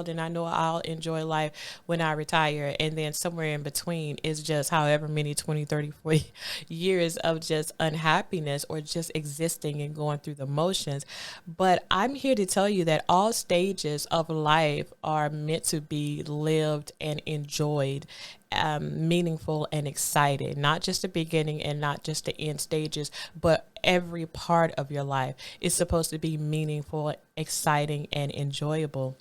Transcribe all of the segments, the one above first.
while, then I know I'll enjoy life when I retire. And then somewhere in between is just however many 20, 30, 40 years of just unhappiness or just existing and going through the motions. But I'm here to tell you that all stages of life are meant to be lived and enjoyed, meaningful and excited, not just the beginning and not just the end stages, but every part of your life is supposed to be meaningful, exciting, and enjoyable.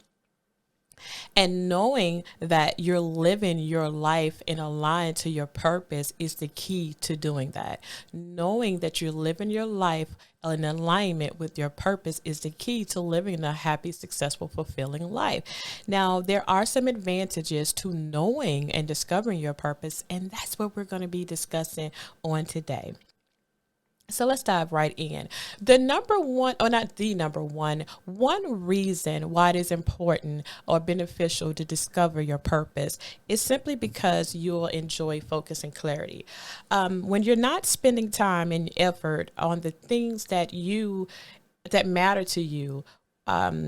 And knowing that you're living your life in aligned to your purpose is the key to doing that. Knowing that you're living your life in alignment with your purpose is the key to living a happy, successful, fulfilling life. Now, there are some advantages to knowing and discovering your purpose, and that's what we're going to be discussing on today. So let's dive right in. The number one, or not the number one reason why it is important or beneficial to discover your purpose is simply because you'll enjoy focus and clarity. When you're not spending time and effort on the things that matter to you,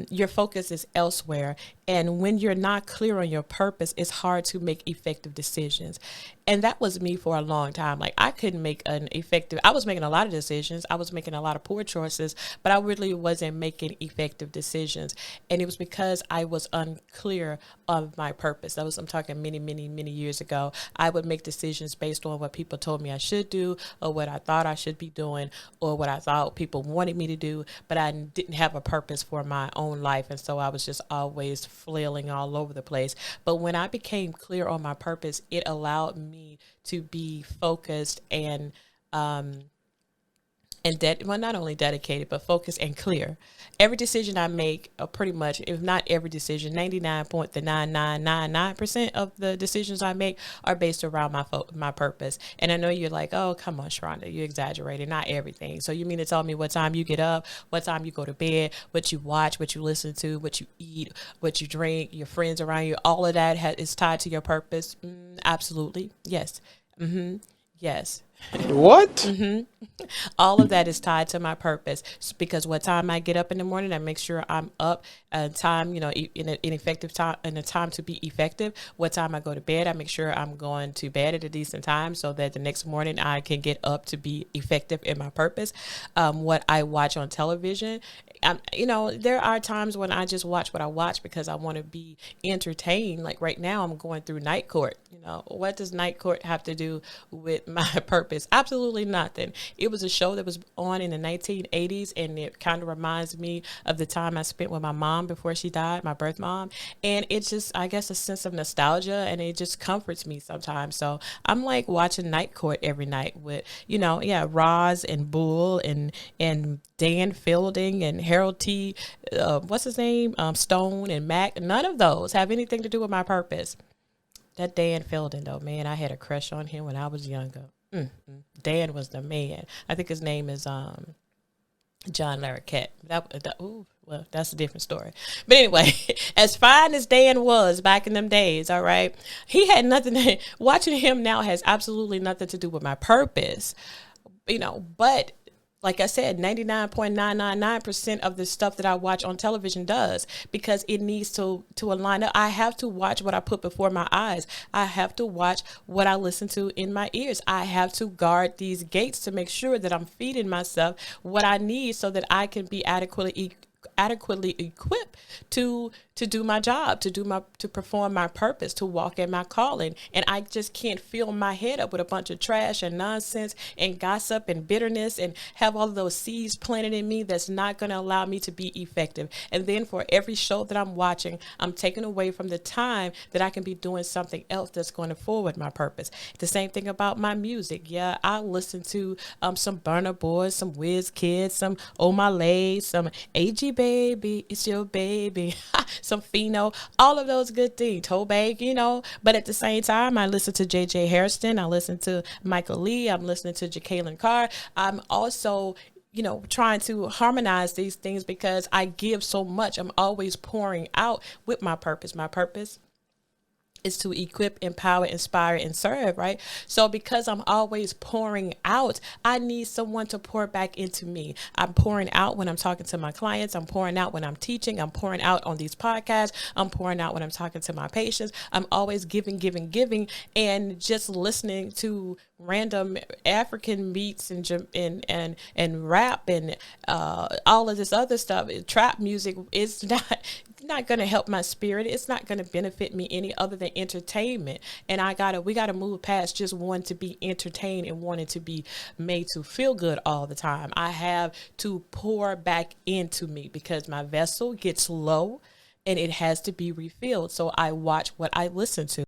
your focus is elsewhere. And when you're not clear on your purpose, it's hard to make effective decisions. And that was me for a long time. Like I couldn't make I was making a lot of decisions. I was making a lot of poor choices, but I really wasn't making effective decisions. And it was because I was unclear of my purpose. I'm talking many, many, many years ago. I would make decisions based on what people told me I should do or what I thought I should be doing or what I thought people wanted me to do, but I didn't have a purpose for my own life. And so I was just always flailing all over the place. But when I became clear on my purpose, it allowed me to be focused and not only dedicated, but focused and clear. Every decision I make, pretty much, if not every decision, 99.9999% of the decisions I make are based around my purpose. And I know you're like, oh, come on, Sharonda, you're exaggerating, not everything. So you mean to tell me what time you get up, what time you go to bed, what you watch, what you listen to, what you eat, what you drink, your friends around you, all of that is tied to your purpose? Absolutely. Yes. Yes. What? All of that is tied to my purpose because what time I get up in the morning, I make sure I'm up time, in effective time, in a time to be effective. What time I go to bed, I make sure I'm going to bed at a decent time so that the next morning I can get up to be effective in my purpose. What I watch on television, there are times when I just watch what I watch because I want to be entertained. Like right now, I'm going through Night Court. What does Night Court have to do with my purpose? Absolutely nothing. It was a show that was on in the 1980s, and it kind of reminds me of the time I spent with my mom before she died, my birth mom. And it's just, I guess, a sense of nostalgia, and it just comforts me sometimes. So I'm like watching Night Court every night with, Roz and Bull and Dan Fielding and Harold T. What's his name? Stone and Mac. None of those have anything to do with my purpose. That Dan Fielding, though, man, I had a crush on him when I was younger. Dan was the man. I think his name is John Larroquette. Well, that's a different story. But anyway, as fine as Dan was back in them days, all right, he had nothing. Watching him now has absolutely nothing to do with my purpose, but like I said, 99.999% of the stuff that I watch on television does, because it needs to align up. I have to watch what I put before my eyes. I have to watch what I listen to in my ears. I have to guard these gates to make sure that I'm feeding myself what I need so that I can be adequately equipped to do my job, to perform my purpose, to walk in my calling. And I just can't fill my head up with a bunch of trash and nonsense and gossip and bitterness and have all of those seeds planted in me that's not going to allow me to be effective. And then for every show that I'm watching, I'm taking away from the time that I can be doing something else that's going to forward my purpose. The same thing about my music. Yeah, I listen to some Burna Boys, some Wiz Kids, some Omalay, some AG Baby, it's your baby, some Fino, all of those good things, Tobag, but at the same time, I listen to JJ Hairston, I listen to Michael Lee, I'm listening to Jacqueline Carr. I'm also trying to harmonize these things because I give so much. I'm always pouring out with my purpose. My purpose is to equip, empower, inspire, and serve, right? So because I'm always pouring out, I need someone to pour back into me. I'm pouring out when I'm talking to my clients. I'm pouring out when I'm teaching. I'm pouring out on these podcasts. I'm pouring out when I'm talking to my patients. I'm always giving, giving, giving, and just listening to random African beats and rap and all of this other stuff. Trap music is not going to help my spirit. It's not going to benefit me any other than entertainment. And we gotta move past just wanting to be entertained and wanting to be made to feel good all the time. I have to pour back into me because my vessel gets low and it has to be refilled. So I watch what I listen to.